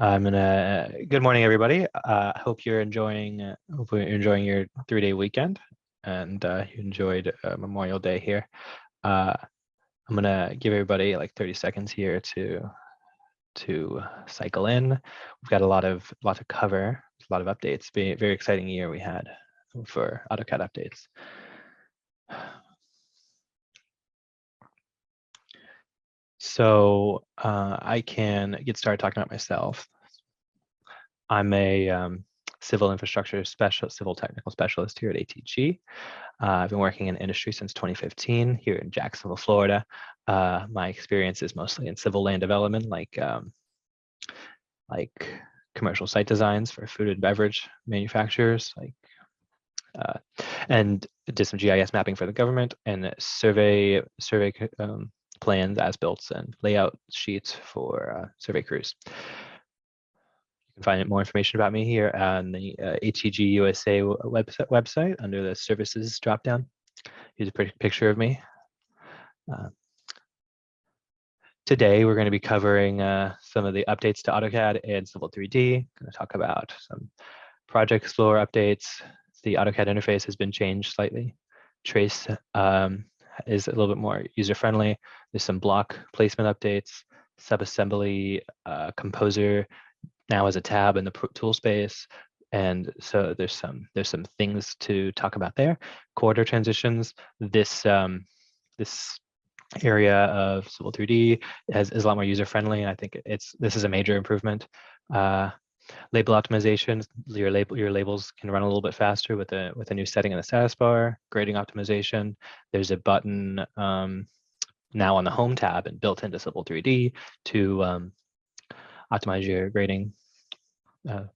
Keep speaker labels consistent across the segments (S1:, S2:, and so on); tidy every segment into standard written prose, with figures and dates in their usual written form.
S1: Good morning, everybody. Hope you're enjoying your 3-day weekend, and you enjoyed Memorial Day here. I'm gonna give everybody like 30 seconds here to cycle in. We've got a lot to cover, a lot of updates. Very exciting year we had for AutoCAD updates. So I can get started talking about myself. I'm a civil technical specialist here at ATG. I've been working in industry since 2015 here in Jacksonville, Florida. My experience is mostly in civil land development, like commercial site designs for food and beverage manufacturers, and did some GIS mapping for the government and survey plans, as-built, and layout sheets for survey crews. You can find more information about me here on the ATG USA website under the services dropdown. Here's a pretty picture of me. Today, we're going to be covering some of the updates to AutoCAD and Civil 3D. I'm going to talk about some Project Explorer updates. The AutoCAD interface has been changed slightly. Trace is a little bit more user-friendly. There's some block placement updates. Subassembly Composer now as a tab in the tool space, and so there's some things to talk about there. Quarter transitions. This area of Civil 3D is a lot more user-friendly, and I think this is a major improvement. Label optimization. Your labels can run a little bit faster with a new setting in the status bar. Grading optimization. There's a button now on the Home tab and built into Civil 3D to optimize your grading.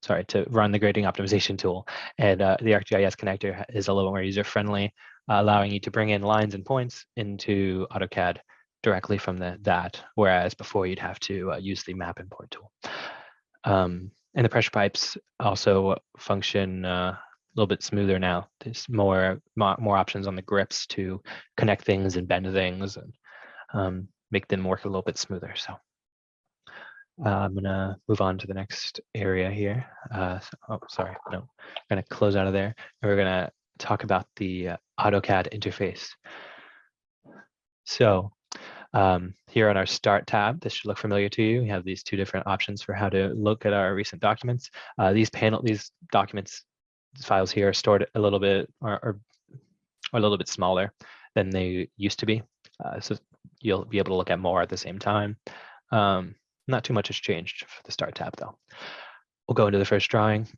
S1: To run the grading optimization tool. And the Arcgis Connector is a little more user-friendly, allowing you to bring in lines and points into AutoCAD directly from that, whereas before you'd have to use the map import tool. And the pressure pipes also function a little bit smoother now. There's more options on the grips to connect things and bend things and make them work a little bit smoother. So I'm gonna move on to the next area here. I'm gonna close out of there. And we're gonna talk about the AutoCAD interface. So here on our Start tab, this should look familiar to you. We have these two different options for how to look at our recent documents. These documents files here are stored a little bit or a little bit smaller than they used to be. So you'll be able to look at more at the same time. Not too much has changed for the Start tab, though. We'll go into the first drawing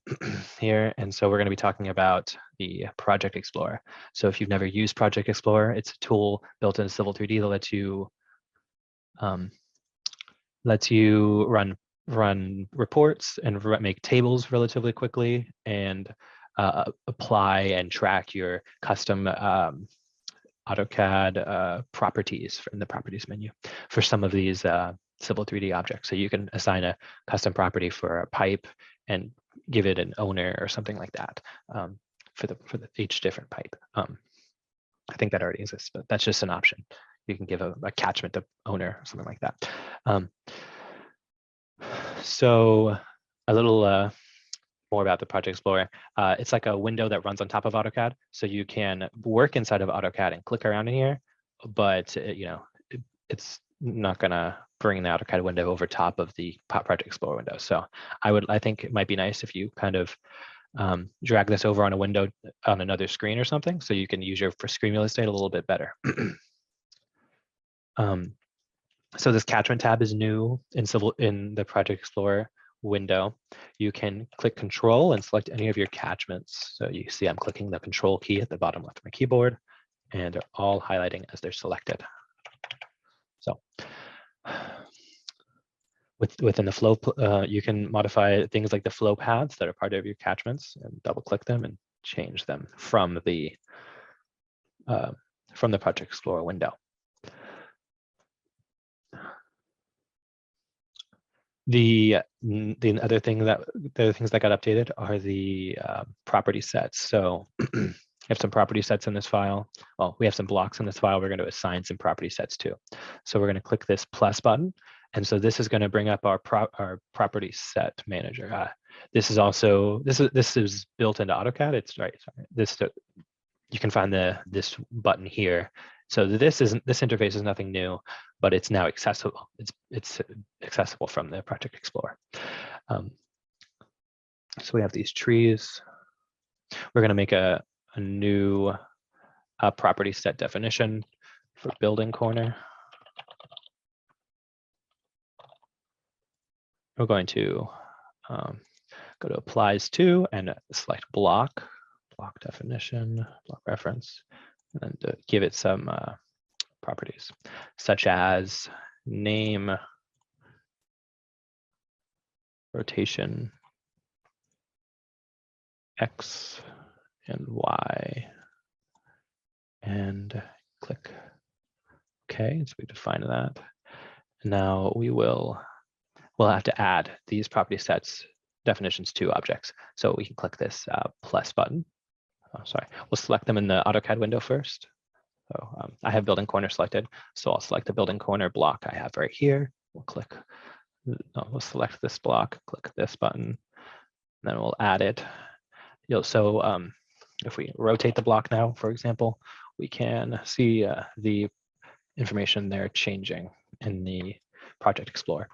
S1: here. And so we're going to be talking about the Project Explorer. So if you've never used Project Explorer, it's a tool built into Civil 3D that lets you run reports and make tables relatively quickly and apply and track your custom AutoCAD properties in the properties menu for some of these Civil 3D objects. So you can assign a custom property for a pipe and give it an owner or something like that for each different pipe. I think that already exists, but that's just an option. You can give a catchment of owner or something like that. So a little more about the Project Explorer. It's like a window that runs on top of AutoCAD. So you can work inside of AutoCAD and click around in here, but it's not gonna bring the AutoCAD window over top of the Project Explorer window. So I think it might be nice if you kind of drag this over on a window on another screen or something, so you can use your screen real estate a little bit better. So this catchment tab is new in the Project Explorer window. You can click Control and select any of your catchments. So you see I'm clicking the Control key at the bottom left of my keyboard, and they're all highlighting as they're selected. So within the flow, you can modify things like the flow paths that are part of your catchments and double click them and change them from the Project Explorer window. The other things that got updated are the property sets. So we have some property sets in this file. Well, we have some blocks in this file. We're going to assign some property sets too. So we're going to click this plus button, And so this is going to bring up our property set manager. This is also this is built into AutoCAD. It's right. Sorry. You can find this button here. So this interface is nothing new, but it's now accessible. It's accessible from the Project Explorer. So we have these trees. We're going to make a new property set definition for building corner. We're going to go to applies to and select block definition, block reference, and then give it some properties such as name, rotation, X and Y, and click OK. So we define that. Now we'll have to add these property sets definitions to objects. So we can click this plus button. Oh, sorry, we'll select them in the AutoCAD window first. So I have building corner selected, so I'll select the building corner block I have right here. We'll select this block, click this button, and then we'll add it. If we rotate the block now, for example, we can see the information there changing in the Project Explorer.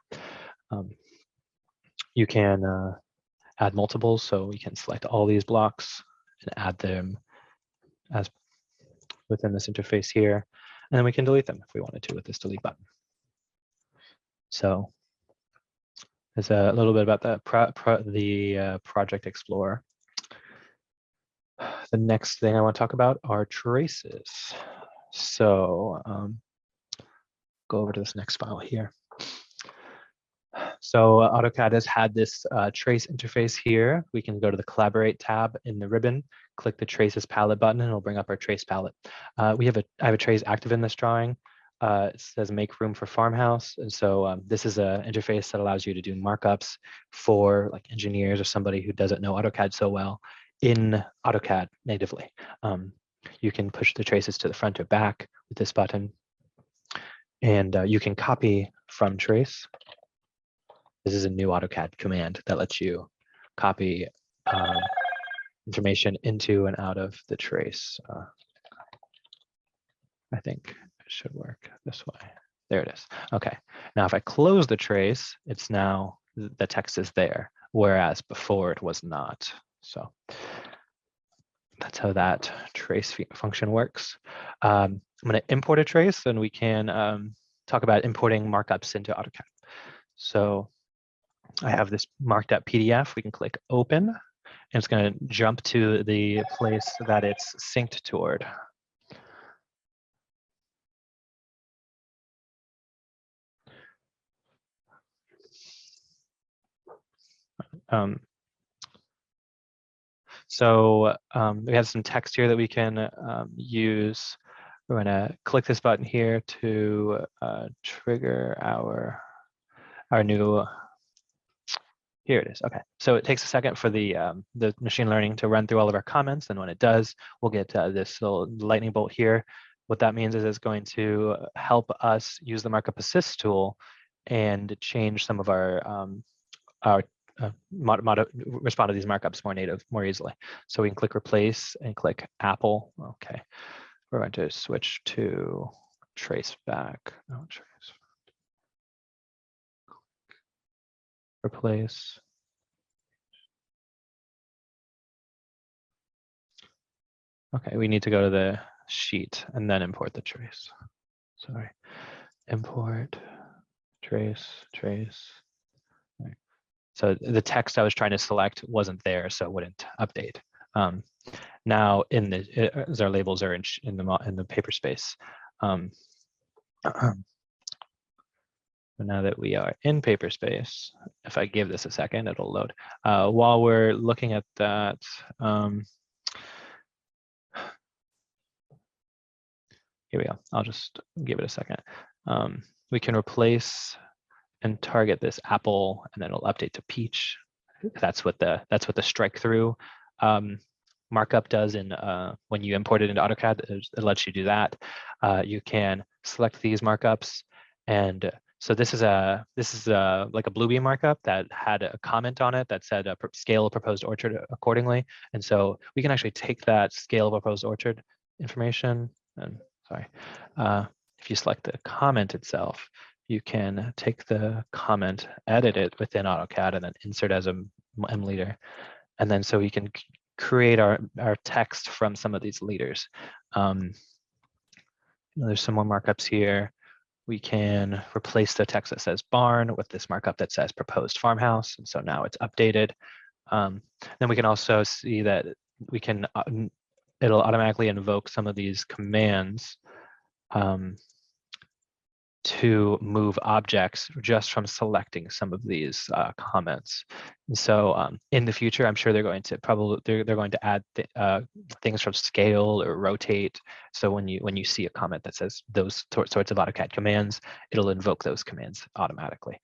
S1: You can add multiples, so we can select all these blocks and add them as within this interface here, and then we can delete them if we wanted to with this delete button. So there's a little bit about the Project Explorer. The next thing I want to talk about are traces. So go over to this next file here. So AutoCAD has had this trace interface here. We can go to the Collaborate tab in the ribbon, click the Traces palette button, and it'll bring up our trace palette. I have a trace active in this drawing. It says make room for farmhouse. And so this is an interface that allows you to do markups for like engineers or somebody who doesn't know AutoCAD so well in AutoCAD natively. You can push the traces to the front or back with this button. And you can copy from trace. This is a new AutoCAD command that lets you copy information into and out of the trace. I think it should work this way. There it is. Okay. Now, if I close the trace, it's now the text is there, whereas before it was not. So that's how that trace function works. I'm going to import a trace, and we can talk about importing markups into AutoCAD. So I have this marked.pdf. We can click open, and it's going to jump to the place that it's synced toward. We have some text here that we can use. We're going to click this button here to trigger our new. Here it is. Okay, so it takes a second for the machine learning to run through all of our comments, and when it does, we'll get this little lightning bolt here. What that means is it's going to help us use the Markup Assist tool and change some of our respond to these markups more easily. So we can click replace and click Apple. Okay, we're going to switch to trace back. Oh, trace. Replace. Okay, we need to go to the sheet and then import the trace. Sorry, import trace. Right. So the text I was trying to select wasn't there, so it wouldn't update. Now, as our labels are in the paper space. Now that we are in paper space, if I give this a second, it'll load. While we're looking at that, here we go. I'll just give it a second. We can replace and target this apple, and then it'll update to peach. That's what the strike through markup does when you import it into AutoCAD. It lets you do that. You can select these markups and So this is like a Bluebeam markup that had a comment on it that said scale a proposed orchard accordingly. And so we can actually take that scale of proposed orchard information and if you select the comment itself, you can take the comment, edit it within AutoCAD, and then insert as a M leader. And then so we can create our text from some of these leaders. There's some more markups here. We can replace the text that says barn with this markup that says proposed farmhouse. And so now it's updated. Then we can also see that we can, it'll automatically invoke some of these commands to move objects just from selecting some of these comments. And so in the future, I'm sure they're going to they're going to add things from scale or rotate. So when you see a comment that says those sorts of AutoCAD commands, it'll invoke those commands automatically.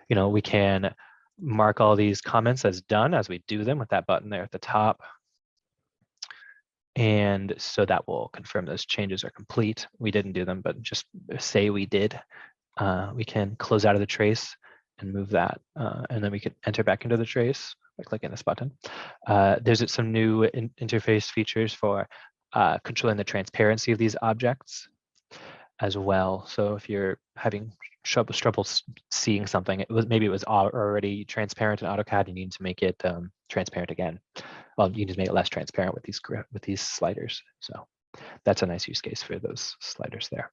S1: We can mark all these comments as done as we do them with that button there at the top. And so that will confirm those changes are complete. We didn't do them, but just say we did. We can close out of the trace and move that. And then we can enter back into the trace by clicking this button. There's some new interface features for controlling the transparency of these objects as well. So if you're having trouble seeing something, maybe it was already transparent in AutoCAD, you need to make it transparent again. Well, you need to make it less transparent with these sliders. So that's a nice use case for those sliders there.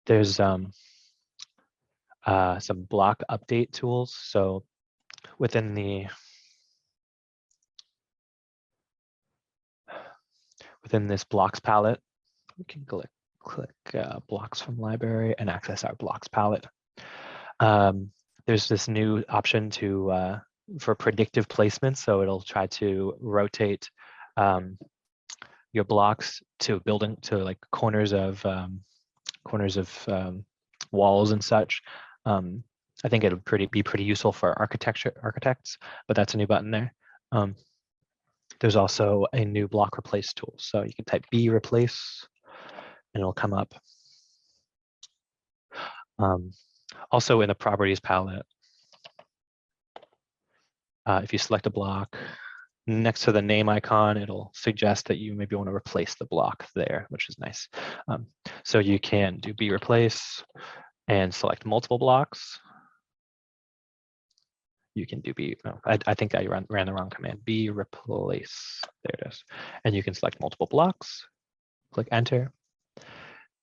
S1: There's some block update tools. So within this blocks palette, we can click blocks from library and access our blocks palette. There's this new option for predictive placement, so it'll try to rotate your blocks to like corners of walls and such. I think it would be pretty useful for architects, but that's a new button there. There's also a new block replace tool, so you can type B replace and it'll come up. Also in the properties palette, if you select a block, next to the name icon, it'll suggest that you maybe want to replace the block there, which is nice. So you can do B replace and select multiple blocks. You can do I think I ran the wrong command, B replace, there it is. And you can select multiple blocks, click enter,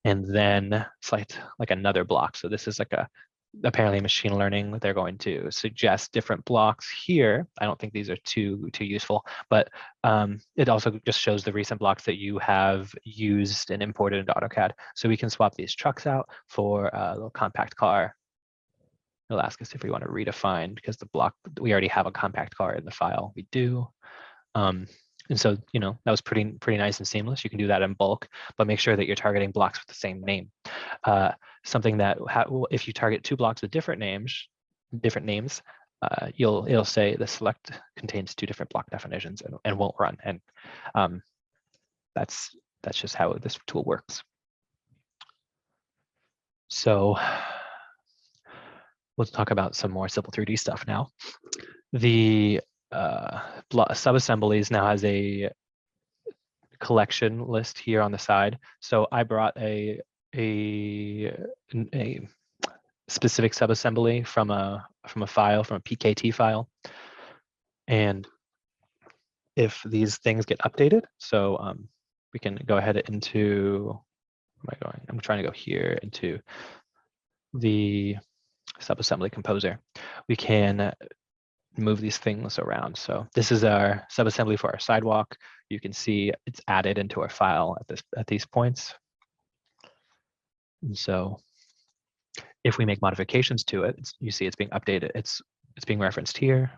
S1: and then select like another block. So this is like apparently machine learning. They're going to suggest different blocks here. I don't think these are too useful, but it also just shows the recent blocks that you have used and imported into AutoCAD. So we can swap these trucks out for a little compact car. It'll ask us if we want to redefine, because the block, we already have a compact car in the file. We do. And so, that was pretty nice and seamless. You can do that in bulk, but make sure that you're targeting blocks with the same name. Something that if you target two blocks with different names, it'll say the select contains two different block definitions and won't run. And that's just how this tool works. So let's talk about some more Civil 3D stuff now. The subassemblies now has a collection list here on the side. So I brought a specific subassembly from a file, from a PKT file. And if these things get updated, so we can go ahead into, where am I going? I'm trying to go here into the subassembly composer. We can move these things around. So this is our subassembly for our sidewalk. You can see it's added into our file at these points. And so if we make modifications to it, you see it's being updated. It's being referenced here.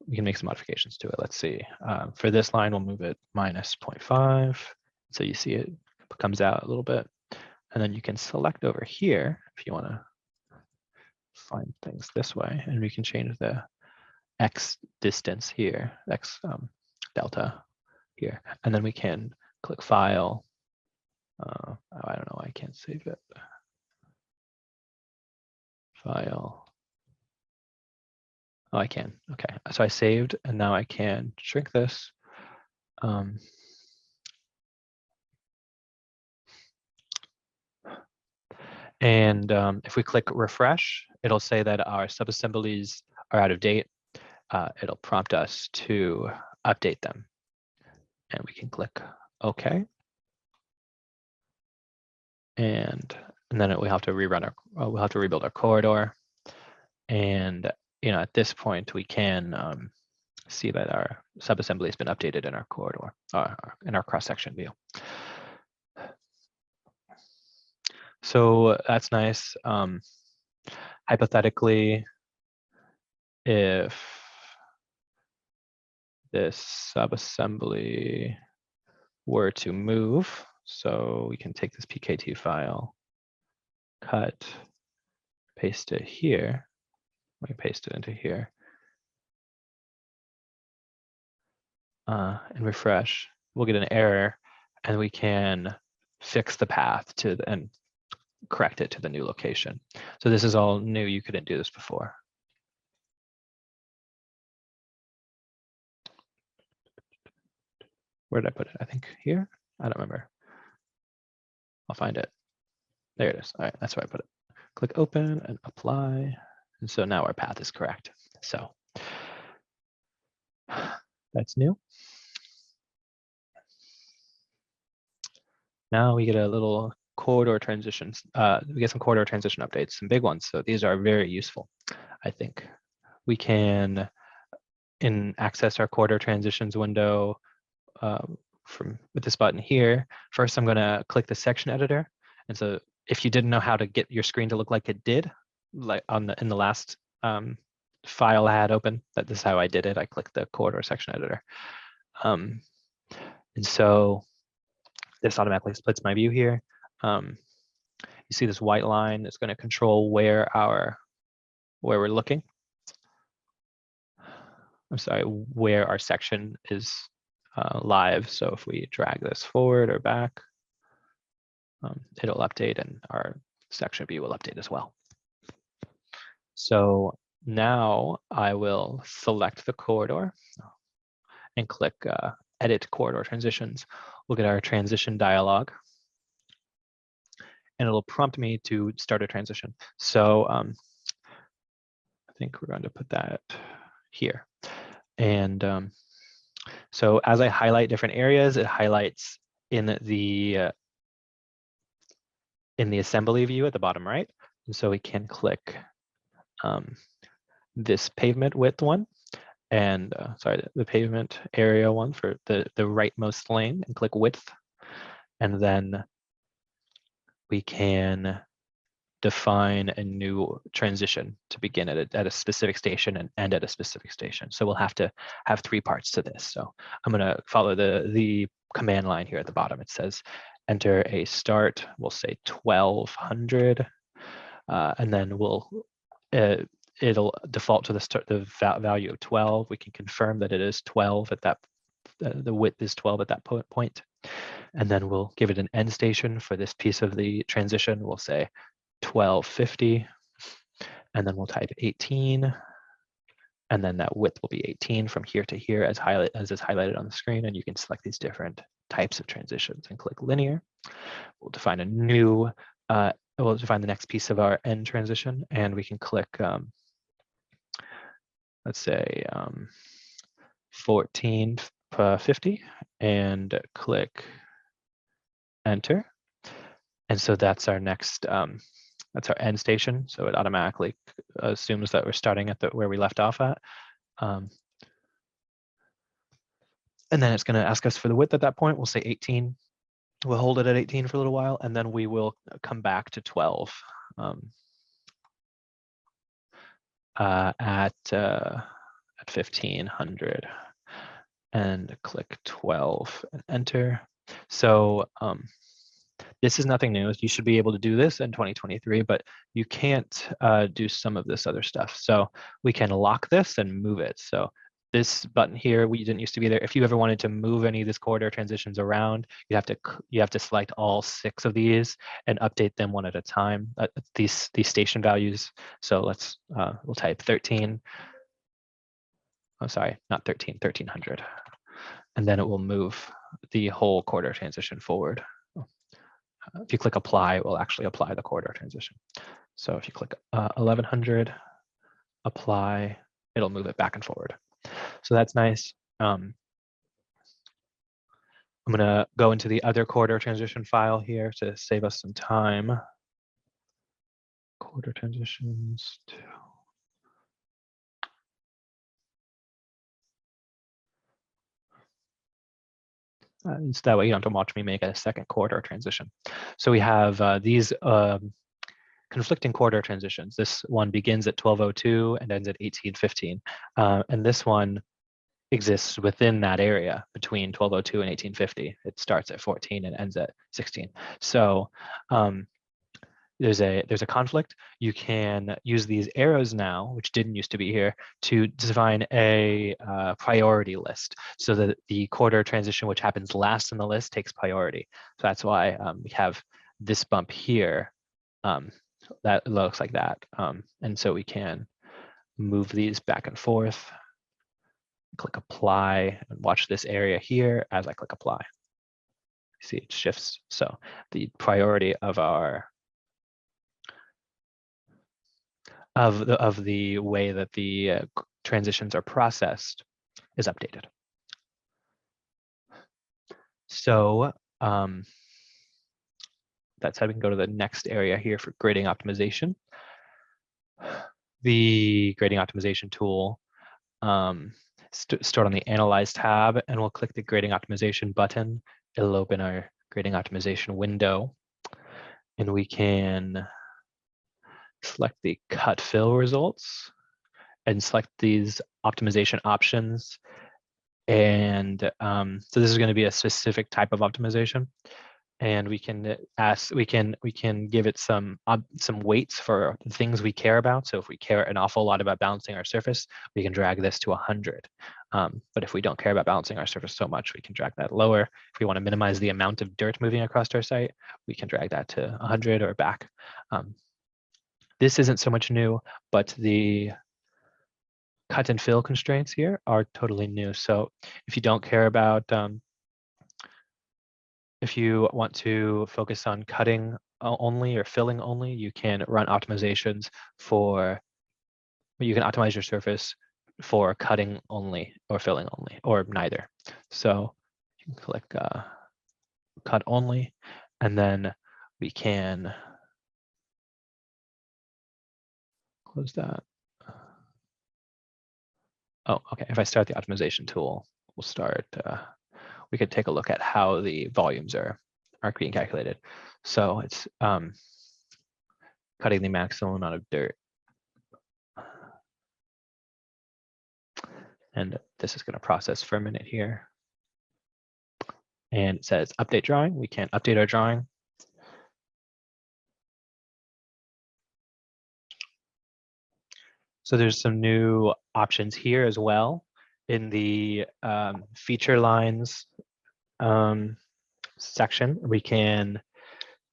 S1: We can make some modifications to it. Let's see. For this line, we'll move it minus 0.5. So you see it comes out a little bit. And then you can select over here if you want to find things this way, and we can change the X distance here, X delta here. And then we can click File. Oh, I don't know why I can't save it. File. Oh, I can. Okay, so I saved, and now I can shrink this. And if we click refresh, it'll say that our subassemblies are out of date. It'll prompt us to update them. And we can click OK. And then we have to rerun our, we'll have to rebuild our corridor. And at this point, we can see that our subassembly has been updated in our corridor, in our cross-section view. So that's nice. Hypothetically, if this subassembly were to move, so we can take this PKT file, cut, paste it here. We can paste it into here. And refresh, we'll get an error, and we can fix the path and correct it to the new location. So this is all new. You couldn't do this before. Where did I put it? I think here. I don't remember. I'll find it. There it is. All right, that's where I put it. Click open and apply. And so now our path is correct. So that's new. Now we get a little corridor transitions. We get some corridor transition updates, some big ones. So these are very useful, I think. We can access our corridor transitions window with this button here. First, I'm going to click the section editor. And so if you didn't know how to get your screen to look like it did, like in the last file I had open, this is how I did it. I clicked the corridor section editor. And so this automatically splits my view here. You see this white line is going to control where we're looking. I'm sorry, where our section is live. So if we drag this forward or back, it'll update, and our section view will update as well. So now I will select the corridor and click Edit Corridor Transitions. We'll get our transition dialog, and it'll prompt me to start a transition. So I think we're going to put that here. And so as I highlight different areas, it highlights in the assembly view at the bottom right. And so we can click this pavement width one, and sorry, the pavement area one for the rightmost lane, and click width. And then we can define a new transition to begin at a specific station and end at a specific station. So we'll have to have 3 parts to this. So I'm going to follow the command line here at the bottom. It says enter a start. We'll say 1200, and then it'll default to the value of 12. We can confirm that it is 12 at that. The width is 12 at that point. And then we'll give it an end station for this piece of the transition. We'll say 1250, and then we'll type 18, and then that width will be 18 from here to here as is highlighted on the screen. And you can select these different types of transitions and click linear. We'll define a new, we'll define the next piece of our end transition, and we can click, let's say 1450, and click enter. And so that's our next, that's our end station. So it automatically assumes that we're starting at where we left off at. And then it's going to ask us for the width at that point. We'll say 18. We'll hold it at 18 for a little while, and then we will come back to 12 at 1500, and click 12 and enter. So This is nothing new. You should be able to do this in 2023, but you can't do some of this other stuff. So we can lock this and move it. So this button here, we didn't used to be there. If you ever wanted to move any of these corridor transitions around, you have to select all 6 of these and update them one at a time. These station values. So let's we'll type 13. Oh, sorry, not 13, 1300. And then it will move the whole corridor transition forward. If you click apply, it will actually apply the corridor transition. So if you click 1100, apply, it'll move it back and forward. So that's nice. I'm going to go into the other corridor transition file here to save us some time. Corridor transitions. So that way you don't have to watch me make a second corridor transition. So we have these conflicting corridor transitions. This one begins at 1202 and ends at 1815. And this one exists within that area between 1202 and 1850. It starts at 14 and ends at 16. So there's a conflict. You can use these arrows now, which didn't used to be here, to define a priority list so that the corridor transition, which happens last in the list, takes priority. So that's why we have this bump here that looks like that. And so we can move these back and forth, click apply, and watch this area here as I click apply. See, it shifts. So the priority of our of the way that the transitions are processed is updated. So that's how we can go to the next area here for grading optimization. The grading optimization tool stored on the Analyze tab, and we'll click the grading optimization button. It'll open our grading optimization window, and we can select the cut fill results and select these optimization options. And so this is going to be a specific type of optimization, and we can give it some weights for the things we care about. So if we care an awful lot about balancing our surface, we can drag this to 100. But if we don't care about balancing our surface so much, we can drag that lower. If we want to minimize the amount of dirt moving across our site, we can drag that to 100 or back. This isn't so much new, but the cut and fill constraints here are totally new. So if you don't care about, if you want to focus on cutting only or filling only, you can run optimizations for, you can optimize your surface for cutting only or filling only, or neither. So you can click cut only, and then we can close that. Oh, okay. If I start the optimization tool, we'll start. We could take a look at how the volumes are being calculated. So it's cutting the maximum amount of dirt. And this is going to process for a minute here. And it says update drawing. We can update our drawing. So there's some new options here as well in the feature lines section. We can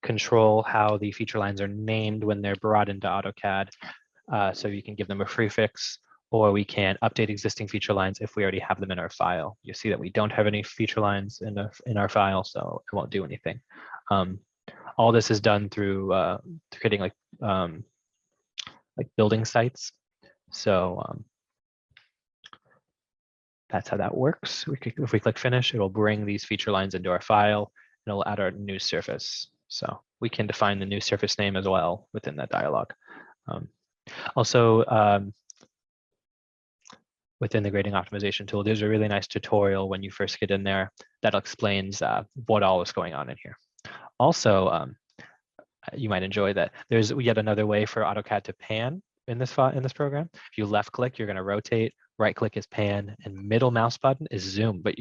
S1: control how the feature lines are named when they're brought into AutoCAD. So you can give them a prefix, or we can update existing feature lines if we already have them in our file. You see that we don't have any feature lines in our file, so it won't do anything. All this is done through creating like building sites. So that's how that works. If we click finish, it'll bring these feature lines into our file, and it'll add our new surface. So we can define the new surface name as well within that dialog. Also, within the grading optimization tool, there's a really nice tutorial when you first get in there that explains what all is going on in here. Also, you might enjoy that there's yet another way for AutoCAD to pan in this program. If you left click, you're going to rotate, right click is pan, and middle mouse button is zoom. But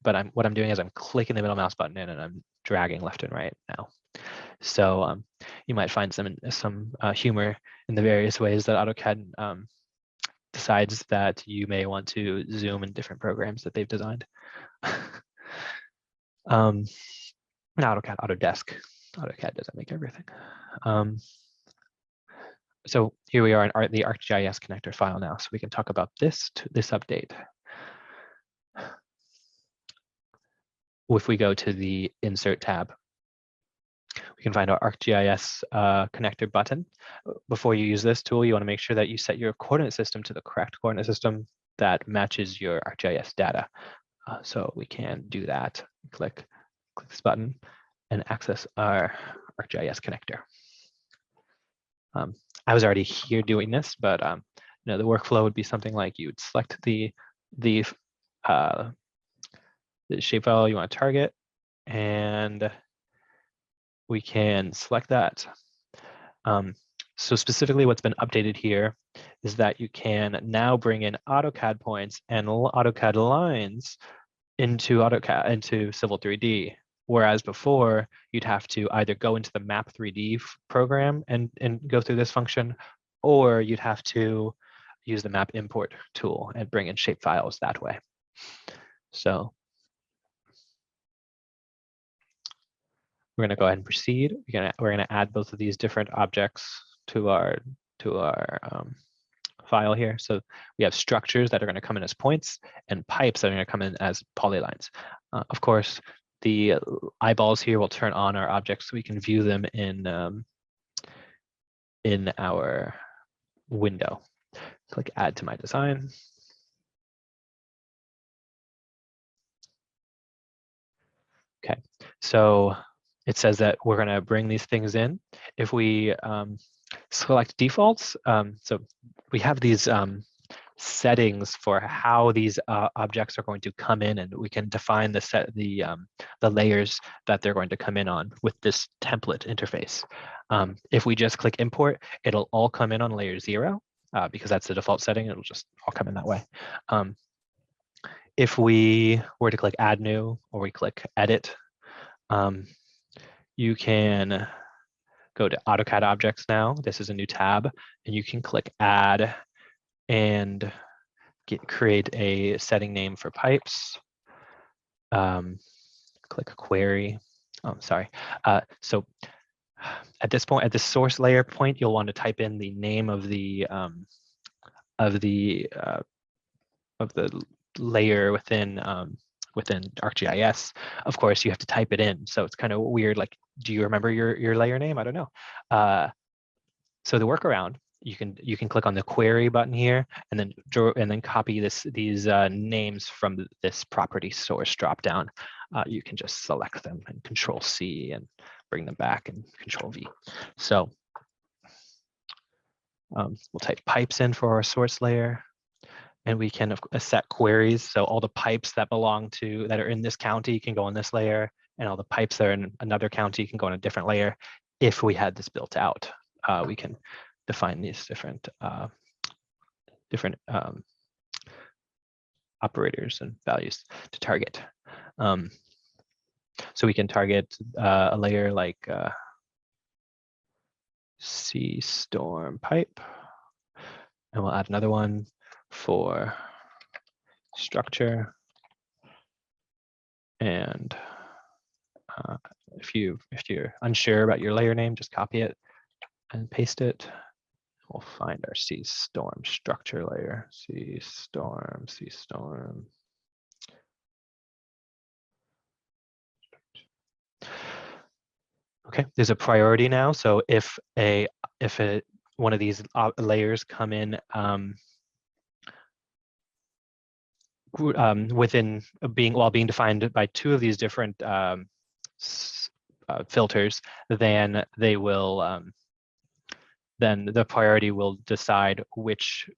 S1: but what I'm doing is I'm clicking the middle mouse button in and I'm dragging left and right now. So you might find some humor in the various ways that AutoCAD decides that you may want to zoom in different programs that they've designed. Not AutoCAD, Autodesk. AutoCAD doesn't make everything. So here we are in the Arcgis connector file now, so we can talk about this update. If we go to the Insert tab, we can find our ArcGIS connector button. Before you use this tool, you want to make sure that you set your coordinate system to the correct coordinate system that matches your ArcGIS data. So we can do that. Click this button and access our ArcGIS connector. I was already here doing this, but the workflow would be something like you would select the shapefile you want to target, and we can select that. So specifically what's been updated here is that you can now bring in AutoCAD points and AutoCAD lines into Civil 3D. Whereas before, you'd have to either go into the Map 3D program and go through this function, or you'd have to use the Map Import tool and bring in shapefiles that way. So we're going to go ahead and proceed. We're going to add both of these different objects to our file here. So we have structures that are going to come in as points and pipes that are going to come in as polylines. Of course, the eyeballs here will turn on our objects so we can view them in our window. Click Add to my design. Okay, so it says that we're going to bring these things in. If we select defaults, so we have these settings for how these objects are going to come in, and we can define the layers that they're going to come in on with this template interface. If we just click import, it'll all come in on layer 0 because that's the default setting. It'll just all come in that way. If we were to click add new, or we click edit, you can go to AutoCAD objects now. This is a new tab, and you can click add and create a setting name for pipes. Click query. Oh, sorry. So at this point, at the source layer point, you'll want to type in the name of the layer within ArcGIS. Of course, you have to type it in, so it's kind of weird. Like, do you remember your layer name? I don't know. So the workaround, you can click on the query button here, and then copy these names from this property source dropdown. You can just select them and Control C and bring them back and Control V. So we'll type pipes in for our source layer, and we can set queries. So all the pipes that are in this county can go on this layer, and all the pipes that are in another county can go on a different layer. If we had this built out, we can define these different operators and values to target. So we can target a layer like C storm pipe, and we'll add another one for structure. And if you're unsure about your layer name, just copy it and paste it. We'll find our C storm structure layer. C storm. Okay, there's a priority now. So if one of these layers come in while being defined by two of these different filters, then they will then the priority will decide which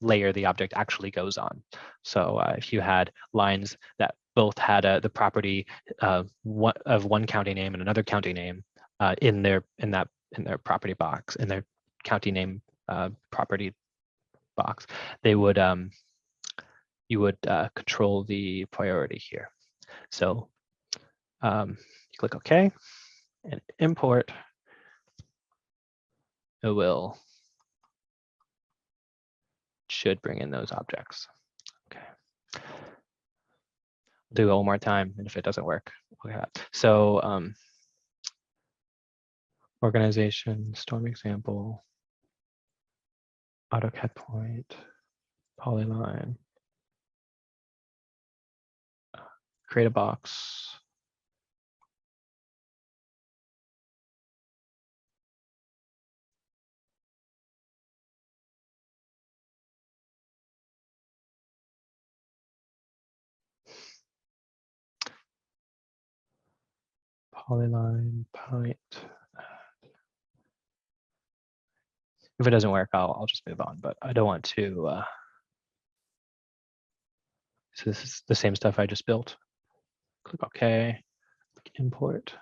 S1: layer the object actually goes on. So if you had lines that both had the property of one county name and another county name in their property box, in their county name property box, they would you would control the priority here. So you click OK and import. It should bring in those objects. Okay. Do it one more time, and if it doesn't work, okay. So organization, storm example, AutoCAD point, polyline, create a box. Polyline, point. If it doesn't work, I'll just move on, but I don't want to. So this is the same stuff I just built. Click OK, import.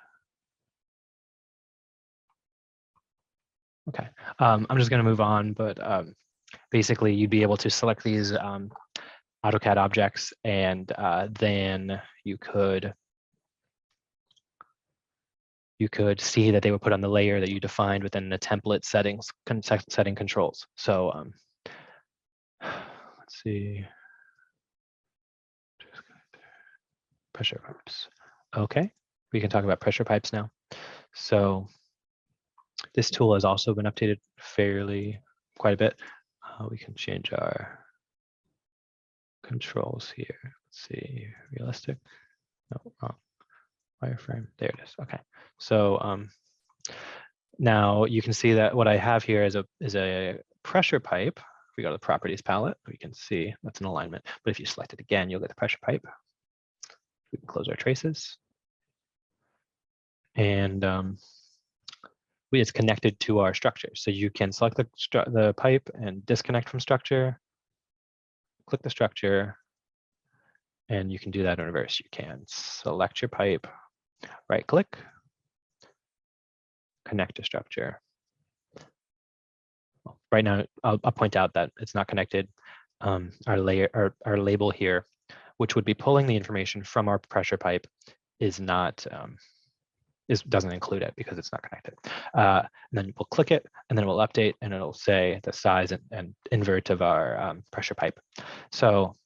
S1: Okay, I'm just going to move on, but basically you'd be able to select these AutoCAD objects, and then you could see that they were put on the layer that you defined within the template settings, setting controls. So let's see. Pressure pipes. Okay, we can talk about pressure pipes now. So this tool has also been updated quite a bit. We can change our controls here. Let's see, realistic. No, wrong. Wireframe. There it is. Okay. So now you can see that what I have here is a pressure pipe. If we go to the properties palette, we can see that's an alignment. But if you select it again, you'll get the pressure pipe. We can close our traces. And it's connected to our structure. So you can select the pipe and disconnect from structure, click the structure, and you can do that in reverse. You can select your pipe, right click, connect to structure. Well, right now, I'll point out that it's not connected. Our label here, which would be pulling the information from our pressure pipe, is not doesn't include it because it's not connected. And then we'll click it, and then we'll update, and it'll say the size and invert of our pressure pipe. So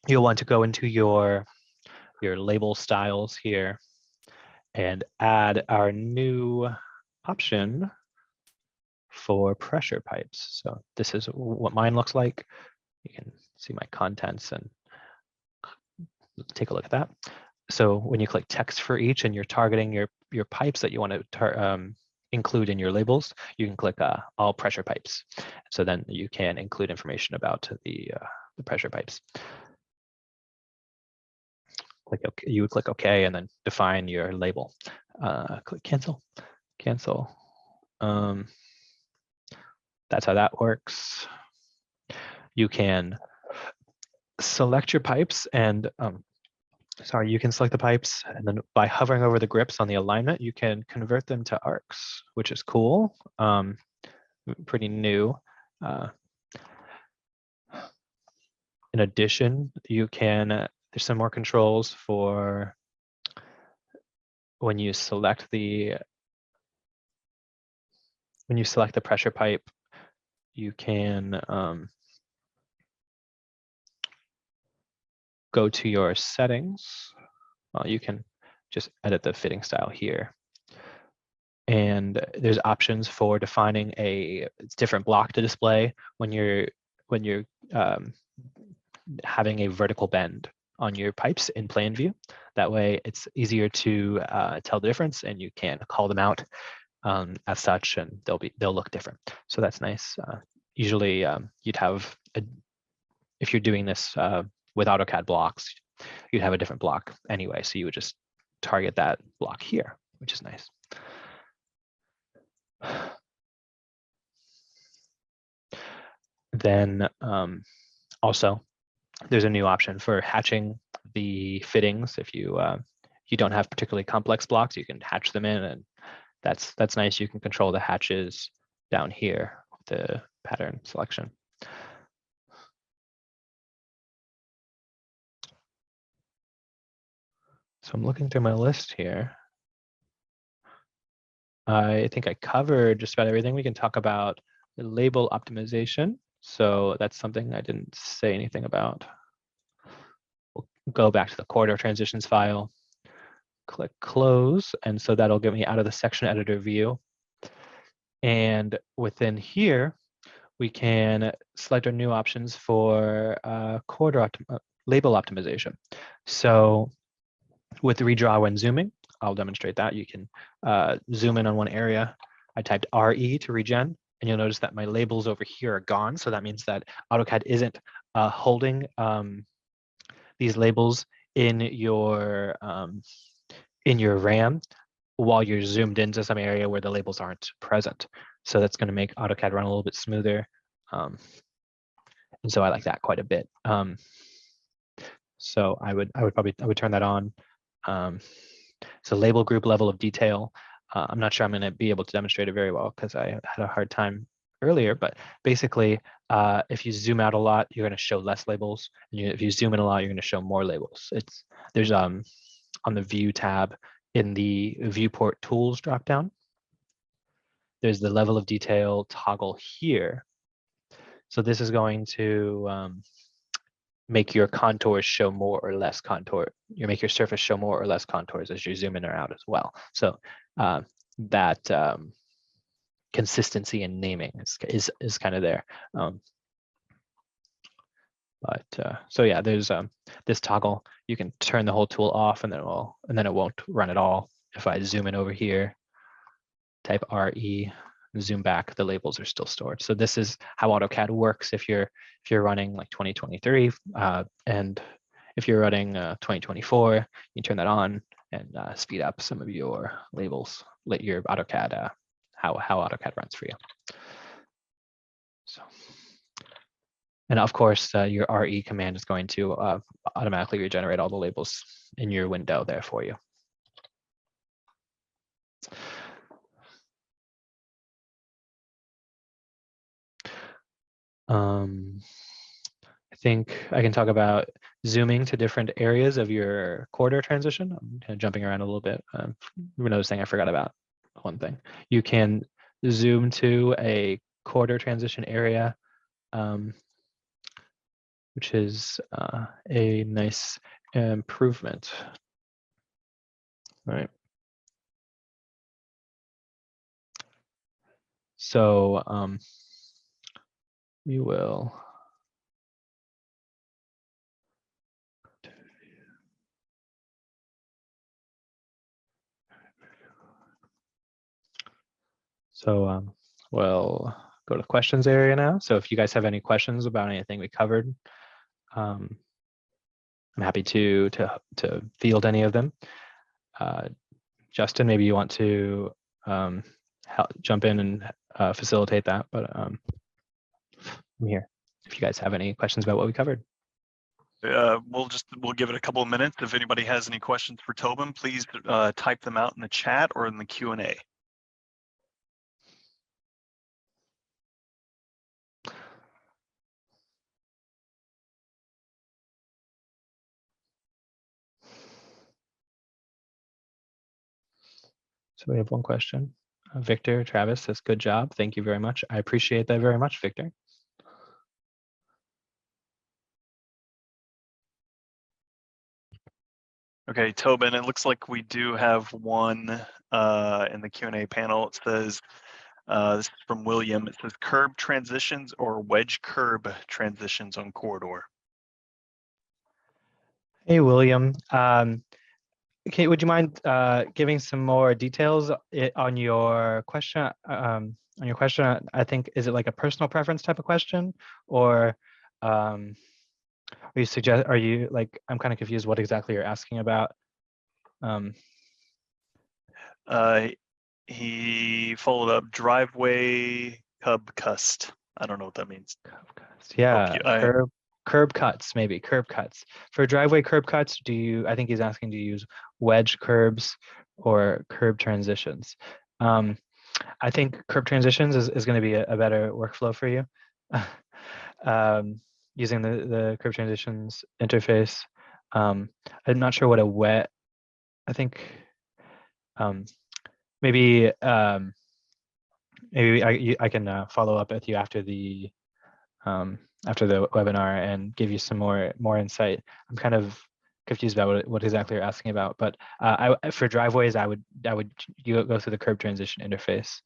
S1: you'll want to go into your label styles here and add our new option for pressure pipes. So this is what mine looks like. You can see my contents and take a look at that. So when you click text for each and you're targeting your pipes that you want to include in your labels, you can click all pressure pipes. So then you can include information about the pressure pipes. Click OK. You would click OK and then define your label. Click cancel. Cancel. That's how that works. You can select your pipes and you can select the pipes, and then by hovering over the grips on the alignment, you can convert them to arcs, which is cool. Pretty new. In addition, you can, there's some more controls for when you select the pressure pipe, you can go to your settings. You can just edit the fitting style here. And there's options for defining a different block to display when you're having a vertical bend on your pipes in plan view. That way it's easier to tell the difference, and you can call them out as such, and they'll look different. So that's nice. Usually you'd have, if you're doing this with AutoCAD blocks, you'd have a different block anyway. So you would just target that block here, which is nice. Then also, there's a new option for hatching the fittings. If you don't have particularly complex blocks, you can hatch them in, and that's nice. You can control the hatches down here with the pattern selection. So I'm looking through my list here. I think I covered just about everything. We can talk about the label optimization. So that's something I didn't say anything about. We'll go back to the corridor transitions file, click close, and so that'll get me out of the section editor view. And within here, we can select our new options for label optimization. So with redraw when zooming, I'll demonstrate that. You can zoom in on one area. I typed RE to regen, and you'll notice that my labels over here are gone. So that means that AutoCAD isn't holding these labels in your RAM while you're zoomed into some area where the labels aren't present. So that's going to make AutoCAD run a little bit smoother. And so I like that quite a bit. So I would turn that on. So label group level of detail. I'm not sure I'm going to be able to demonstrate it very well because I had a hard time earlier, but basically, if you zoom out a lot, you're going to show less labels. And if you zoom in a lot, you're going to show more labels. There's on the View tab in the Viewport Tools dropdown, there's the level of detail toggle here. So this is going to make your contours show more or less contour. You make your surface show more or less contours as you zoom in or out as well. So that consistency in naming is kind of there. So yeah, there's this toggle. You can turn the whole tool off, and then it won't run at all. If I zoom in over here, type RE, zoom back, the labels are still stored. So this is how AutoCAD works if you're running like 2023, and if you're running 2024, you turn that on and speed up some of your labels, let your AutoCAD how AutoCAD runs for you. So, and of course, your RE command is going to automatically regenerate all the labels in your window there for you. I think I can talk about zooming to different areas of your corridor transition. I'm kind of jumping around a little bit. Another thing I forgot about one thing. You can zoom to a corridor transition area, which is a nice improvement. All right. So we will. So we'll go to the questions area now. So if you guys have any questions about anything we covered, I'm happy to field any of them. Justin, maybe you want to jump in and facilitate that, but I'm here if you guys have any questions about what we covered.
S2: We'll give it a couple of minutes. If anybody has any questions for Tobin, please type them out in the chat or in the Q&A.
S1: So we have one question. Victor Travis says, good job. Thank you very much. I appreciate that very much, Victor.
S2: Okay, Tobin, it looks like we do have one in the Q&A panel. It says, this is from William. It says curb transitions or wedge curb transitions on corridor.
S1: Hey, William. Okay, would you mind giving some more details on your question? I think, is it like a personal preference type of question, or are you like, I'm kind of confused what exactly you're asking about.
S2: He followed up driveway cub cust. I don't know what that means.
S1: Yeah, curb cuts, maybe curb cuts. For driveway curb cuts, I think he's asking, do you use wedge curbs or curb transitions? I think curb transitions is going to be a better workflow for you. Using the curb transitions interface. I'm not sure what a I think maybe I can follow up with you after the webinar and give you some more insight. I'm kind of confused about what exactly you're asking about, but for driveways, I would you go through the curb transition interface.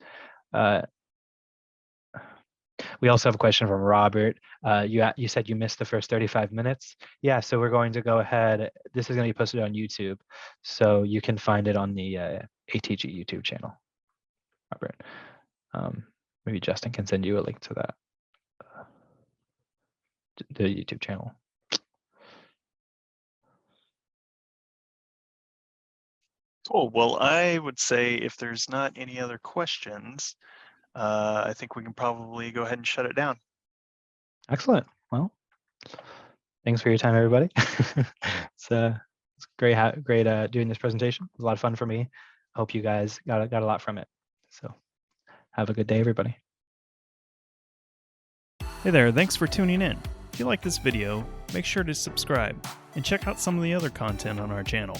S1: We also have a question from Robert. You said you missed the first 35 minutes. Yeah, so we're going to go ahead. This is going to be posted on YouTube, so you can find it on the ATG YouTube channel. Robert, maybe Justin can send you a link to that, the YouTube channel.
S2: Cool. Well, I would say if there's not any other questions, I think we can probably go ahead and shut it down.
S1: Excellent. Well, thanks for your time, everybody. It's great doing this presentation. It was a lot of fun for me. I hope you guys got a lot from it. So have a good day, everybody.
S3: Hey there, thanks for tuning in. If you like this video, make sure to subscribe and check out some of the other content on our channel.